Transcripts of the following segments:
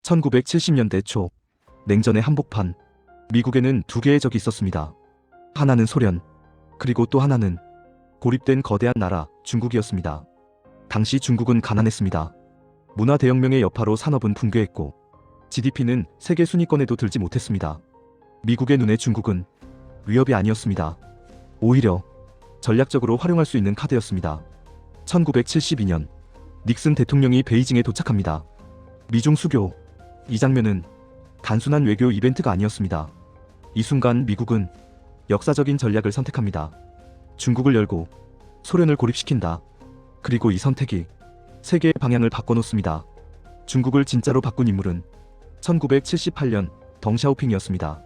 1970년대 초 냉전의 한복판, 미국에는 두 개의 적이 있었습니다. 하나는 소련, 그리고 또 하나는 고립된 거대한 나라 중국이었습니다. 당시 중국은 가난했습니다. 문화 대혁명의 여파로 산업은 붕괴했고 GDP는 세계 순위권에도 들지 못했습니다. 미국의 눈에 중국은 위협이 아니었습니다. 오히려 전략적으로 활용할 수 있는 카드였습니다. 1972년 닉슨 대통령이 베이징에 도착합니다. 미중 수교. 이 장면은 단순한 외교 이벤트가 아니었습니다. 이 순간 미국은 역사적인 전략을 선택합니다. 중국을 열고 소련을 고립시킨다. 그리고 이 선택이 세계의 방향을 바꿔놓습니다. 중국을 진짜로 바꾼 인물은 1978년 덩샤오핑이었습니다.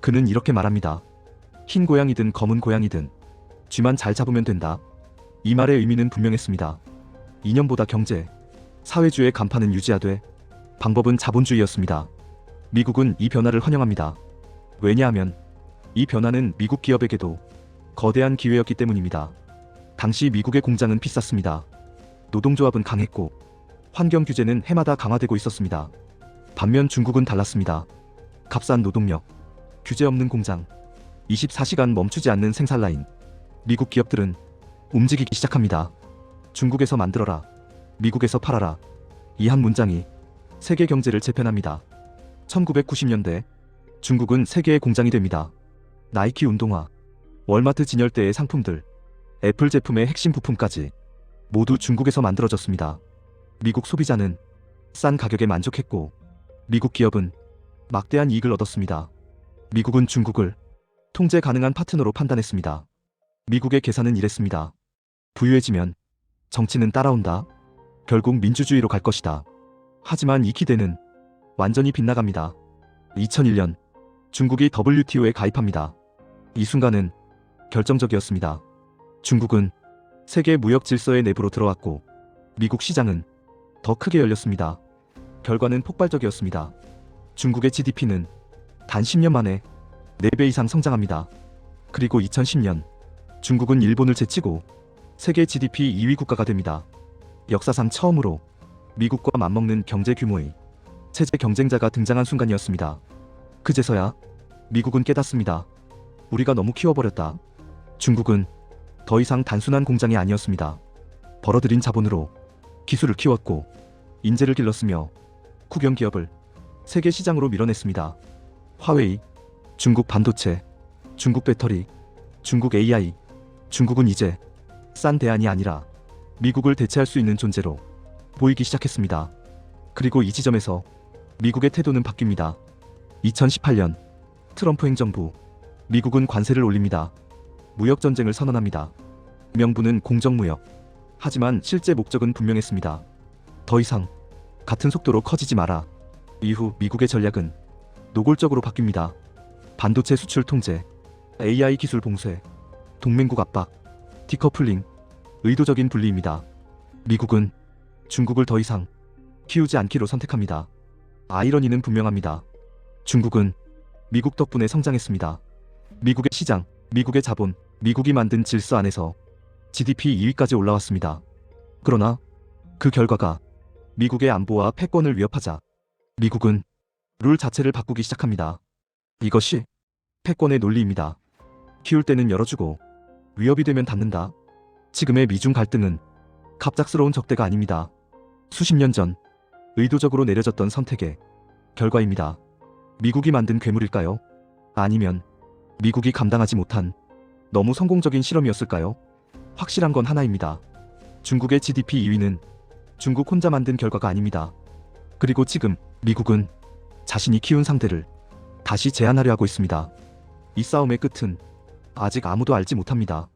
그는 이렇게 말합니다. 흰 고양이든 검은 고양이든 쥐만 잘 잡으면 된다. 이 말의 의미는 분명했습니다. 이념보다 경제, 사회주의의 간판은 유지하되 방법은 자본주의였습니다. 미국은 이 변화를 환영합니다. 왜냐하면 이 변화는 미국 기업에게도 거대한 기회였기 때문입니다. 당시 미국의 공장은 비쌌습니다. 노동조합은 강했고 환경 규제는 해마다 강화되고 있었습니다. 반면 중국은 달랐습니다. 값싼 노동력, 규제 없는 공장, 24시간 멈추지 않는 생산 라인. 미국 기업들은 움직이기 시작합니다. 중국에서 만들어라, 미국에서 팔아라. 이 한 문장이 세계 경제를 재편합니다. 1990년대 중국은 세계의 공장이 됩니다. 나이키 운동화, 월마트 진열대의 상품들, 애플 제품의 핵심 부품까지 모두 중국에서 만들어졌습니다. 미국 소비자는 싼 가격에 만족했고 미국 기업은 막대한 이익을 얻었습니다. 미국은 중국을 통제 가능한 파트너로 판단했습니다. 미국의 계산은 이랬습니다. 부유해지면 정치는 따라온다. 결국 민주주의로 갈 것이다. 하지만 이 기대는 완전히 빗나갑니다. 2001년 중국이 WTO에 가입합니다. 이 순간은 결정적이었습니다. 중국은 세계 무역 질서의 내부로 들어왔고 미국 시장은 더 크게 열렸습니다. 결과는 폭발적이었습니다. 중국의 GDP는 단 10년 만에 4배 이상 성장합니다. 그리고 2010년 중국은 일본을 제치고 세계 GDP 2위 국가가 됩니다. 역사상 처음으로 미국과 맞먹는 경제 규모의 체제 경쟁자가 등장한 순간이었습니다. 그제서야 미국은 깨닫습니다. 우리가 너무 키워버렸다. 중국은 더 이상 단순한 공장이 아니었습니다. 벌어들인 자본으로 기술을 키웠고 인재를 길렀으며 국영 기업을 세계 시장으로 밀어냈습니다. 화웨이, 중국 반도체, 중국 배터리, 중국 AI. 중국은 이제 싼 대안이 아니라 미국을 대체할 수 있는 존재로 보이기 시작했습니다. 그리고 이 지점에서 미국의 태도는 바뀝니다. 2018년 트럼프 행정부, 미국은 관세를 올립니다. 무역전쟁을 선언합니다. 명분은 공정무역. 하지만 실제 목적은 분명했습니다. 더 이상 같은 속도로 커지지 마라. 이후 미국의 전략은 노골적으로 바뀝니다. 반도체 수출 통제, AI 기술 봉쇄, 동맹국 압박, 디커플링, 의도적인 분리입니다. 미국은 중국을 더 이상 키우지 않기로 선택합니다. 아이러니는 분명합니다. 중국은 미국 덕분에 성장했습니다. 미국의 시장, 미국의 자본, 미국이 만든 질서 안에서 GDP 2위까지 올라왔습니다. 그러나 그 결과가 미국의 안보와 패권을 위협하자 미국은 룰 자체를 바꾸기 시작합니다. 이것이 패권의 논리입니다. 키울 때는 열어주고 위협이 되면 닫는다. 지금의 미중 갈등은 갑작스러운 적대가 아닙니다. 수십 년 전 의도적으로 내려졌던 선택의 결과입니다. 미국이 만든 괴물일까요? 아니면 미국이 감당하지 못한 너무 성공적인 실험이었을까요? 확실한 건 하나입니다. 중국의 GDP 2위는 중국 혼자 만든 결과가 아닙니다. 그리고 지금 미국은 자신이 키운 상대를 다시 제한하려 하고 있습니다. 이 싸움의 끝은 아직 아무도 알지 못합니다.